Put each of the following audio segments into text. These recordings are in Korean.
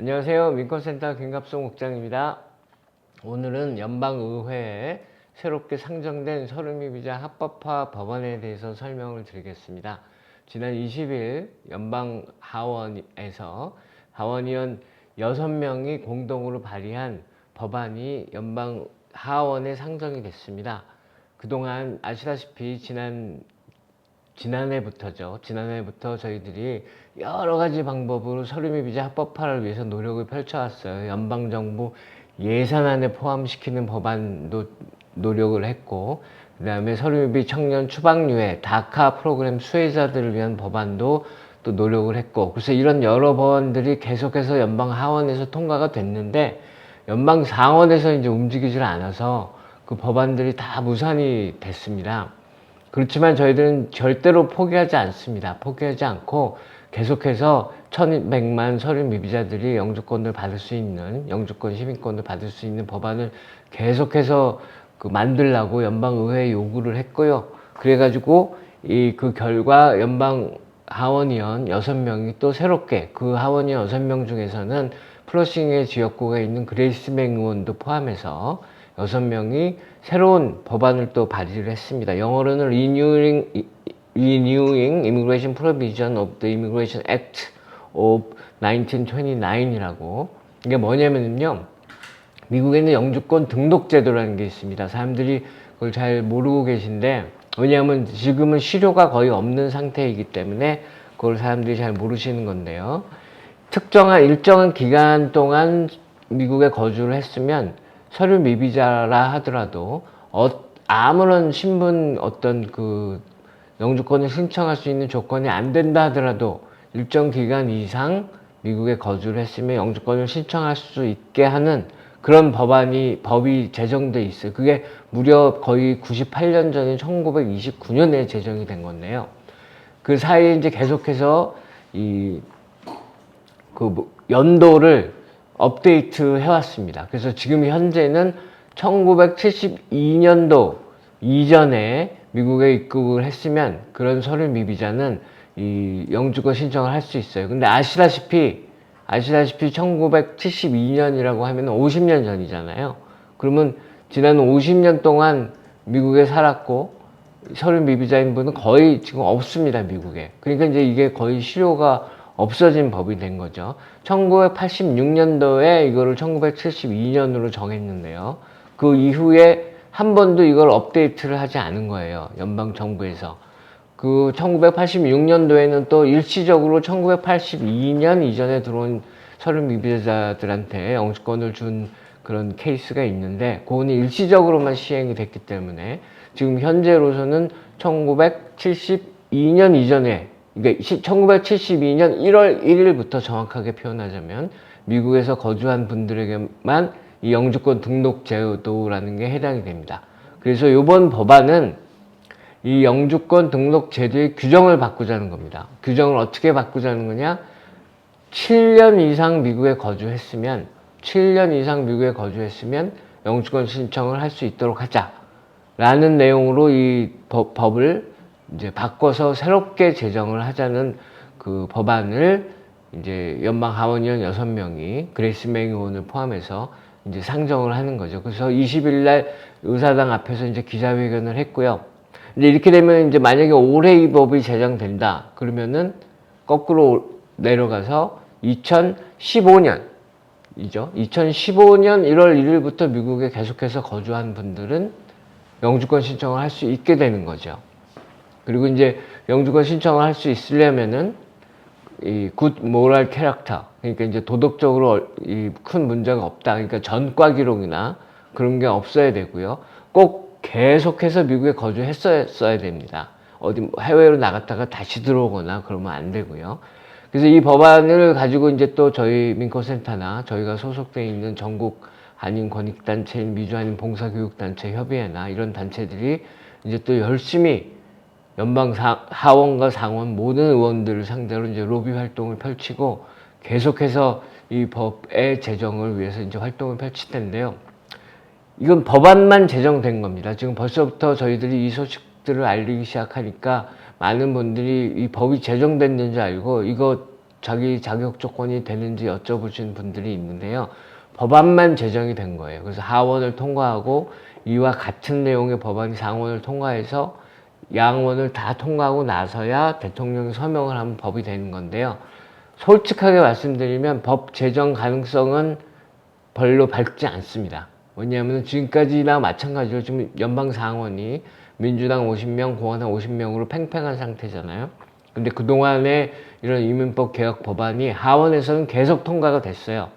안녕하세요. 민권센터 김갑송 국장입니다. 오늘은 연방의회에 새롭게 상정된 서류미비자 합법화 법안에 대해서 설명을 드리겠습니다. 지난 20일 연방하원에서 하원의원 6명이 공동으로 발의한 법안이 연방하원에 상정이 됐습니다. 그동안 아시다시피 지난해부터 저희들이 여러 가지 방법으로 서류미비자 합법화를 위해서 노력을 펼쳐왔어요. 연방정부 예산안에 포함시키는 법안도 노력을 했고, 그 다음에 서류미비 청년 추방유예, 다카 프로그램 수혜자들을 위한 법안도 또 노력을 했고, 그래서 이런 여러 법안들이 계속해서 연방하원에서 통과가 됐는데, 연방상원에서 이제 움직이질 않아서 그 법안들이 다 무산이 됐습니다. 그렇지만 저희들은 절대로 포기하지 않습니다. 포기하지 않고 계속해서 1100만 서류 미비자들이 영주권을 받을 수 있는, 영주권 시민권을 받을 수 있는 법안을 계속해서 만들라고 연방의회에 요구를 했고요. 그래가지고 그 결과 연방 하원의원 6명이 또 새롭게, 그 하원의원 6명 중에서는 플러싱의 지역구가 있는 그레이스 맹 의원도 포함해서 6명이 새로운 법안을 또 발의를 했습니다. 영어로는 Renewing Immigration Provision of the Immigration Act of 1929이라고. 이게 뭐냐면요, 미국에는 영주권 등록 제도라는 게 있습니다. 사람들이 그걸 잘 모르고 계신데, 왜냐하면 지금은 실효가 거의 없는 상태이기 때문에 그걸 사람들이 잘 모르시는 건데요. 특정한 일정한 기간 동안 미국에 거주를 했으면 서류 미비자라 하더라도 아무런 신분 어떤 그 영주권을 신청할 수 있는 조건이 안 된다 하더라도 일정 기간 이상 미국에 거주를 했으면 영주권을 신청할 수 있게 하는 그런 법이 제정돼 있어요. 그게 무려 거의 98년 전인 1929년에 제정이 된 건데요. 그 사이에 이제 계속해서 연도를 업데이트 해왔습니다. 그래서 지금 현재는 1972년도 이전에 미국에 입국을 했으면 그런 서류 미비자는 이 영주권 신청을 할 수 있어요. 근데 아시다시피 1972년이라고 하면 50년 전이잖아요. 그러면 지난 50년 동안 미국에 살았고 서류 미비자인 분은 거의 지금 없습니다, 미국에. 그러니까 이제 이게 거의 실효가 없어진 법이 된 거죠. 1986년도에 이거를 1972년으로 정했는데요. 그 이후에 한 번도 이걸 업데이트를 하지 않은 거예요, 연방정부에서. 그 1986년도에는 또 일시적으로 1982년 이전에 들어온 서류 미비자들한테 영주권을 준 그런 케이스가 있는데, 그거는 일시적으로만 시행이 됐기 때문에 지금 현재로서는 1972년 이전에, 그러니까 1972년 1월 1일부터 정확하게 표현하자면 미국에서 거주한 분들에게만 이 영주권 등록 제도라는 게 해당이 됩니다. 그래서 이번 법안은 이 영주권 등록 제도의 규정을 바꾸자는 겁니다. 규정을 어떻게 바꾸자는 거냐? 7년 이상 미국에 거주했으면 영주권 신청을 할 수 있도록 하자라는 내용으로 이 법을 이제 바꿔서 새롭게 제정을 하자는 그 법안을 이제 연방 하원의원 6명이 그레이스 맹 의원을 포함해서 이제 상정을 하는 거죠. 그래서 20일 날 의사당 앞에서 이제 기자회견을 했고요. 이제 이렇게 되면 이제 만약에 올해 이 법이 제정된다 그러면은 거꾸로 내려가서 2015년이죠. 2015년 1월 1일부터 미국에 계속해서 거주한 분들은 영주권 신청을 할 수 있게 되는 거죠. 그리고 이제 영주권 신청을 할 수 있으려면은 이 good moral character, 그러니까 이제 도덕적으로 큰 문제가 없다. 그러니까 전과 기록이나 그런 게 없어야 되고요. 꼭 계속해서 미국에 거주했어야 됩니다. 어디 해외로 나갔다가 다시 들어오거나 그러면 안 되고요. 그래서 이 법안을 가지고 이제 또 저희 민권센터나 저희가 소속되어 있는 전국 한인 권익단체인 미주한인 봉사교육단체 협의회나 이런 단체들이 이제 또 열심히 연방 하원과 상원 모든 의원들을 상대로 이제 로비 활동을 펼치고 계속해서 이 법의 제정을 위해서 이제 활동을 펼칠 텐데요. 이건 법안만 제정된 겁니다. 지금 벌써부터 저희들이 이 소식들을 알리기 시작하니까 많은 분들이 이 법이 제정됐는지 알고 이거 자기 자격 조건이 되는지 여쭤보신 분들이 있는데요. 법안만 제정이 된 거예요. 그래서 하원을 통과하고 이와 같은 내용의 법안이 상원을 통과해서 양원을 다 통과하고 나서야 대통령이 서명을 하면 법이 되는 건데요. 솔직하게 말씀드리면 법 제정 가능성은 별로 밝지 않습니다. 왜냐하면 지금까지나 마찬가지로 지금 연방 상원이 민주당 50명, 공화당 50명으로 팽팽한 상태잖아요. 근데 그동안에 이런 이민법 개혁 법안이 하원에서는 계속 통과가 됐어요.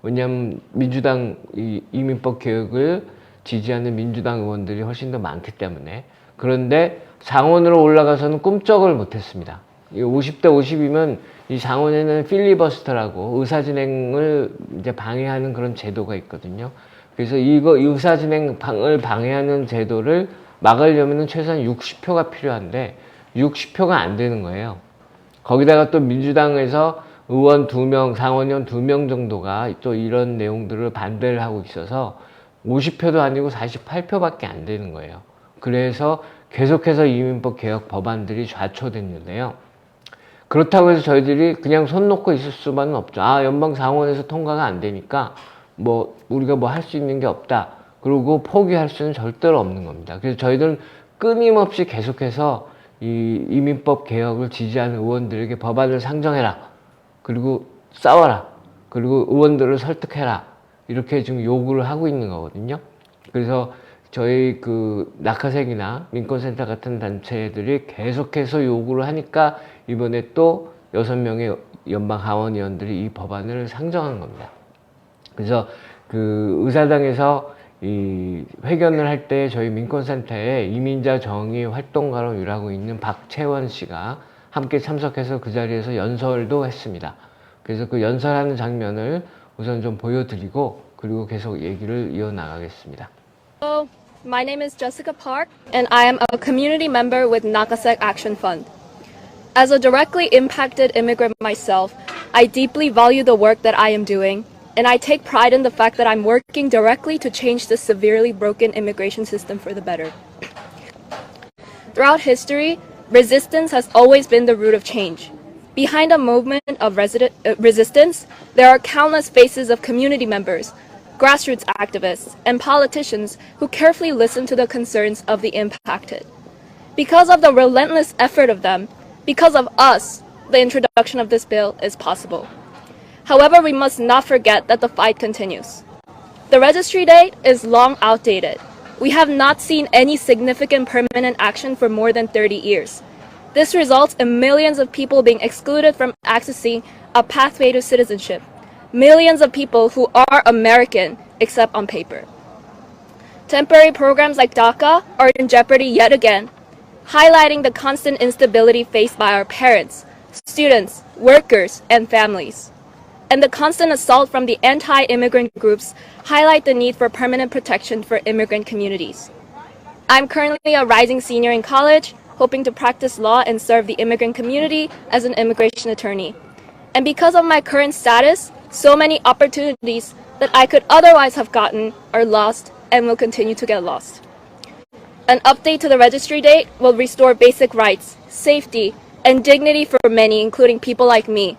왜냐하면 민주당 이민법 개혁을 지지하는 민주당 의원들이 훨씬 더 많기 때문에. 그런데 상원으로 올라가서는 꿈쩍을 못했습니다. 50대 50이면 이 상원에는 필리버스터라고 의사진행을 이제 방해하는 그런 제도가 있거든요. 그래서 이 의사진행을 방해하는 제도를 막으려면 최소한 60표가 필요한데 60표가 안 되는 거예요. 거기다가 또 민주당에서 의원 2명, 상원의원 2명 정도가 또 이런 내용들을 반대를 하고 있어서 50표도 아니고 48표밖에 안 되는 거예요. 그래서 계속해서 이민법 개혁 법안들이 좌초됐는데요. 그렇다고 해서 저희들이 그냥 손 놓고 있을 수만은 없죠. 연방 상원에서 통과가 안 되니까 우리가 할 수 있는 게 없다. 그리고 포기할 수는 절대로 없는 겁니다. 그래서 저희들은 끊임없이 계속해서 이 이민법 개혁을 지지하는 의원들에게 법안을 상정해라. 그리고 싸워라. 그리고 의원들을 설득해라. 이렇게 지금 요구를 하고 있는 거거든요. 그래서 저희 낙하생이나 민권센터 같은 단체들이 계속해서 요구를 하니까 이번에 또 6명의 연방 하원의원들이 이 법안을 상정한 겁니다. 그래서 의사당에서 이 회견을 할 때 저희 민권센터에 이민자 정의 활동가로 일하고 있는 박채원 씨가 함께 참석해서 그 자리에서 연설도 했습니다. 그래서 그 연설하는 장면을 우선 좀 보여드리고 그리고 계속 얘기를 이어나가겠습니다. Hello, my name is Jessica Park, and I am a community member with Nakasek Action Fund. As a directly impacted immigrant myself, I deeply value the work that I am doing, and I take pride in the fact that I'm working directly to change the severely broken immigration system for the better. Throughout history, resistance has always been the root of change. Behind a movement of resistance, there are countless faces of community members, grassroots activists, and politicians who carefully listen to the concerns of the impacted. Because of the relentless effort of them, because of us, the introduction of this bill is possible. However, we must not forget that the fight continues. The registry date is long outdated. We have not seen any significant permanent action for more than 30 years. This results in millions of people being excluded from accessing a pathway to citizenship. Millions of people who are American, except on paper. Temporary programs like DACA are in jeopardy yet again, highlighting the constant instability faced by our parents, students, workers, and families. And the constant assault from the anti-immigrant groups highlight the need for permanent protection for immigrant communities. I'm currently a rising senior in college, hoping to practice law and serve the immigrant community as an immigration attorney. And because of my current status, so many opportunities that I could otherwise have gotten are lost and will continue to get lost. An update to the registry date will restore basic rights, safety, and dignity for many, including people like me.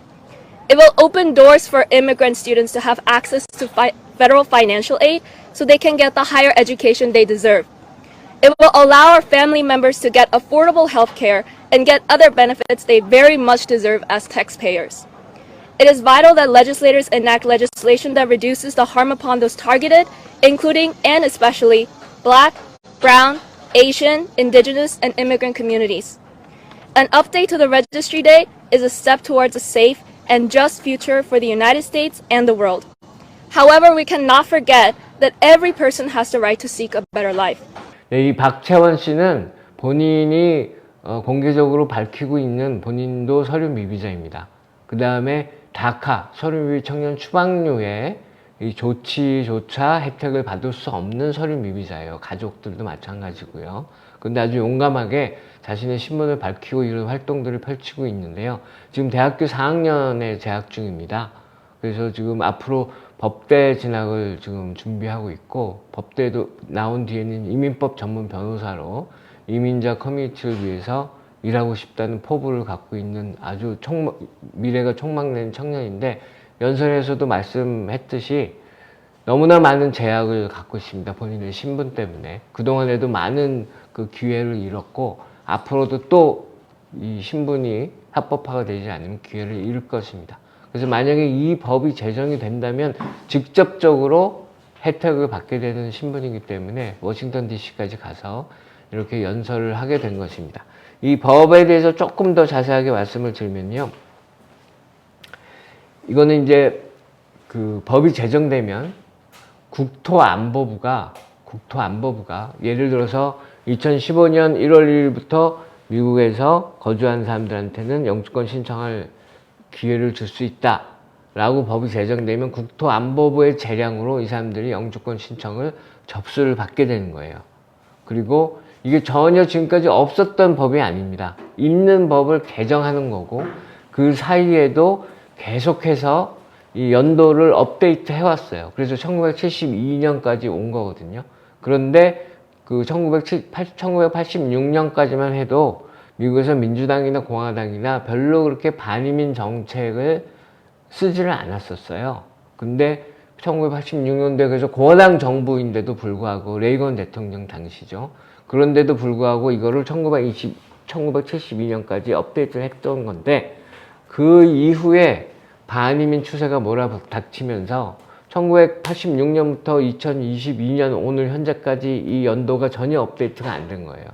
It will open doors for immigrant students to have access to federal financial aid so they can get the higher education they deserve. It will allow our family members to get affordable health care and get other benefits they very much deserve as taxpayers. It is vital that legislators enact legislation that reduces the harm upon those targeted, including and especially Black, Brown, Asian, Indigenous, and immigrant communities. An update to the registry date is a step towards a safe and just future for the United States and the world. However, we cannot forget that every person has the right to seek a better life. 네, 이 박채원 씨는 본인이 공개적으로 밝히고 있는 본인도 서류 미비자입니다. 그 다음에 다카, 서류 미비 청년 추방류의 이 조치조차 혜택을 받을 수 없는 서류 미비자예요. 가족들도 마찬가지고요. 근데 아주 용감하게 자신의 신분을 밝히고 이런 활동들을 펼치고 있는데요. 지금 대학교 4학년에 재학 중입니다. 그래서 지금 앞으로 법대 진학을 지금 준비하고 있고, 법대도 나온 뒤에는 이민법 전문 변호사로 이민자 커뮤니티를 위해서 일하고 싶다는 포부를 갖고 있는 아주 미래가 촉망되는 청년인데, 연설에서도 말씀했듯이 너무나 많은 제약을 갖고 있습니다. 본인의 신분 때문에. 그동안에도 많은 그 기회를 잃었고, 앞으로도 또 이 신분이 합법화가 되지 않으면 기회를 잃을 것입니다. 그래서 만약에 이 법이 제정이 된다면 직접적으로 혜택을 받게 되는 신분이기 때문에 워싱턴 DC까지 가서 이렇게 연설을 하게 된 것입니다. 이 법에 대해서 조금 더 자세하게 말씀을 드리면요. 이거는 이제 그 법이 제정되면 국토안보부가 예를 들어서 2015년 1월 1일부터 미국에서 거주한 사람들한테는 영주권 신청할 기회를 줄 수 있다 라고 법이 제정되면 국토안보부의 재량으로 이 사람들이 영주권 신청을 접수를 받게 되는 거예요. 그리고 이게 전혀 지금까지 없었던 법이 아닙니다. 있는 법을 개정하는 거고, 그 사이에도 계속해서 이 연도를 업데이트 해왔어요. 그래서 1972년까지 온 거거든요. 그런데 그 1986년까지만 해도 미국에서 민주당이나 공화당이나 별로 그렇게 반이민 정책을 쓰지를 않았었어요. 근데 1986년도에 그래서 공화당 정부인데도 불구하고, 레이건 대통령 당시죠. 그런데도 불구하고 이거를 1972년까지 업데이트를 했던 건데, 그 이후에 반이민 추세가 몰아닥치면서 1986년부터 2022년 오늘 현재까지 이 연도가 전혀 업데이트가 안 된 거예요.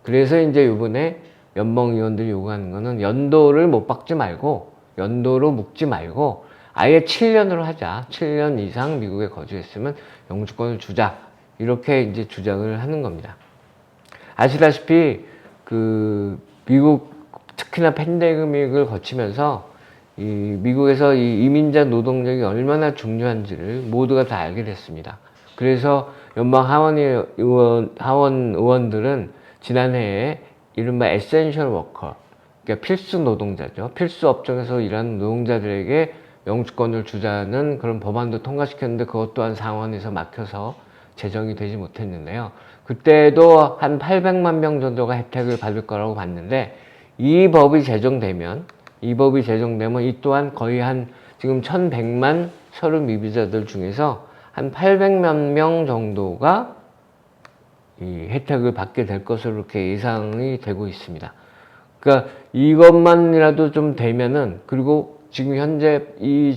그래서 이제 이번에 연방의원들이 요구하는 거는 연도를 못 박지 말고, 연도로 묶지 말고 아예 7년으로 하자. 7년 이상 미국에 거주했으면 영주권을 주자. 이렇게 이제 주장을 하는 겁니다. 아시다시피 그 미국 특히나 팬데믹을 거치면서 이 미국에서 이 이민자 노동력이 얼마나 중요한지를 모두가 다 알게 됐습니다. 그래서 연방 하원 의원들은 지난해에 이른바 에센셜 워커, 그러니까 필수 노동자죠. 필수 업종에서 일하는 노동자들에게 영주권을 주자는 그런 법안도 통과시켰는데, 그것 또한 상원에서 막혀서 제정이 되지 못했는데요. 그때도 한 800만 명 정도가 혜택을 받을 거라고 봤는데, 이 법이 제정되면 이 또한 거의 한 지금 1100만 서류 미비자들 중에서 한 800만 명 정도가 이 혜택을 받게 될 것으로 이렇게 예상이 되고 있습니다. 그러니까 이것만이라도 좀 되면은, 그리고 지금 현재 이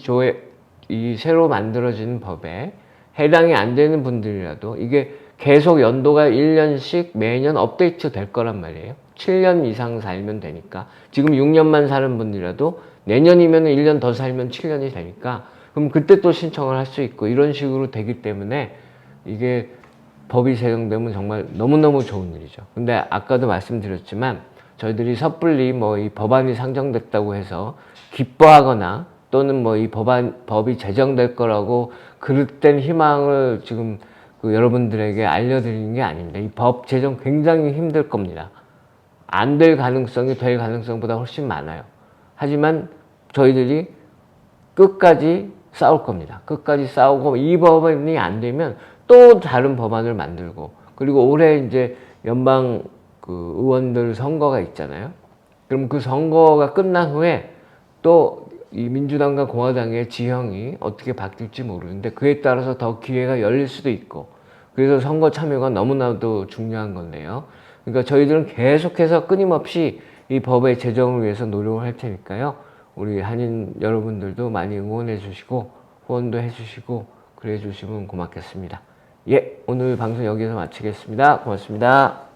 새로 만들어진 법에 해당이 안 되는 분들이라도 이게 계속 연도가 1년씩 매년 업데이트 될 거란 말이에요. 7년 이상 살면 되니까. 지금 6년만 사는 분이라도 내년이면 1년 더 살면 7년이 되니까, 그럼 그때 또 신청을 할 수 있고, 이런 식으로 되기 때문에 이게 법이 제정되면 정말 너무너무 좋은 일이죠. 근데 아까도 말씀드렸지만 저희들이 섣불리 이 법안이 상정됐다고 해서 기뻐하거나, 또는 이 법이 제정될 거라고 그릇된 희망을 지금 여러분들에게 알려드리는 게 아닙니다. 이 법 제정 굉장히 힘들 겁니다. 안 될 가능성이 될 가능성보다 훨씬 많아요. 하지만 저희들이 끝까지 싸울 겁니다. 끝까지 싸우고, 이 법안이 안 되면 또 다른 법안을 만들고, 그리고 올해 이제 연방 의원들 선거가 있잖아요. 그럼 그 선거가 끝난 후에 또 이 민주당과 공화당의 지형이 어떻게 바뀔지 모르는데, 그에 따라서 더 기회가 열릴 수도 있고, 그래서 선거 참여가 너무나도 중요한 건데요. 그러니까 저희들은 계속해서 끊임없이 이 법의 제정을 위해서 노력을 할 테니까요. 우리 한인 여러분들도 많이 응원해 주시고 후원도 해 주시고 그래 주시면 고맙겠습니다. 예, 오늘 방송 여기서 마치겠습니다. 고맙습니다.